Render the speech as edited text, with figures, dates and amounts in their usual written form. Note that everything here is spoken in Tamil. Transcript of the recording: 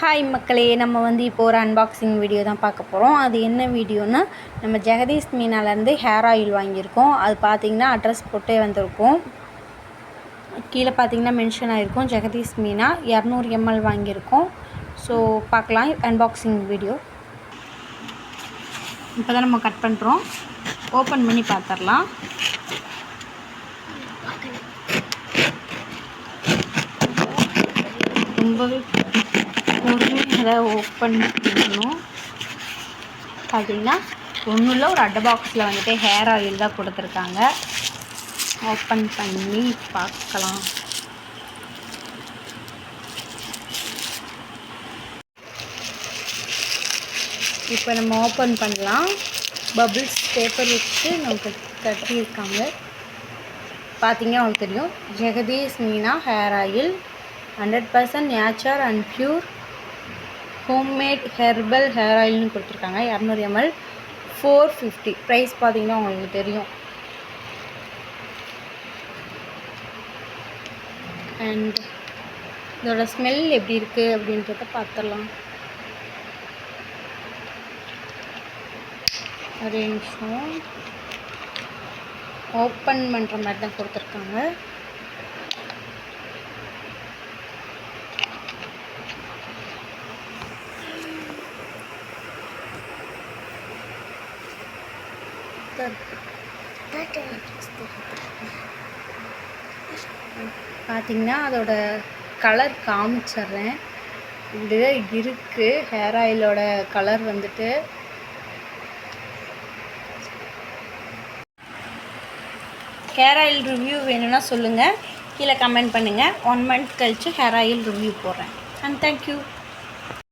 ஹாய் மக்களே, நம்ம இப்போ ஒரு அன்பாக்சிங் வீடியோ தான் பார்க்க போகிறோம். அது என்ன வீடியோன்னா, நம்ம ஜெகதீஷ் மீனாலேருந்து ஹேர் ஆயில் வாங்கியிருக்கோம். அது பார்த்திங்கன்னா அட்ரஸ் போட்டே வந்திருக்கும். கீழே பார்த்திங்கன்னா மென்ஷன் ஆகிருக்கும் ஜெகதீஷ் மீனா 200 ml வாங்கியிருக்கோம். ஸோ பார்க்கலாம் அன்பாக்சிங் வீடியோ. இப்போ தான் நம்ம கட் பண்ணுறோம். ஓப்பன் பண்ணி பார்த்துடலாம். ரொம்பவே பொறுமையாக ஓப்பன் பண்ணணும். பார்த்திங்கன்னா ஒன்றும் இல்லை, ஒரு அட்டை பாக்ஸில் வந்துட்டு ஹேர் ஆயில் தான் கொடுத்துருக்காங்க. ஓப்பன் பண்ணி பார்க்கலாம். இப்போ நம்ம ஓப்பன் பண்ணலாம். பபிள்ஸ் பேப்பர் வச்சு நமக்கு கட்டியிருக்காங்க. பார்த்திங்கன்னா உங்களுக்கு தெரியும், Jagadeesh Meena hair oil 100% nature and pure homemade herbal hair ஆயில்னு கொடுத்துருக்காங்க. 200 ml 450. ப்ரைஸ் பார்த்திங்கன்னா உங்களுக்கு தெரியும். அண்ட் இதோட ஸ்மெல் எப்படி இருக்குது அப்படின்றத பார்த்துடலாம். ஒரு நிமிஷம். ஓப்பன் பண்ணுற மாதிரி தான் கொடுத்துருக்காங்க. பார்த்திங்கன்னா அதோட கலர் காமிச்சிட்றேன். இப்படிதான் இருக்குது ஹேர் ஆயிலோட கலர் வந்துட்டு. ஹேர் ஆயில் ரிவ்யூ வேணும்னா சொல்லுங்கள், கீழே கமெண்ட் பண்ணுங்கள். 1 month கழித்து ஹேர் ஆயில் ரிவ்யூ போடுறேன். And thank you.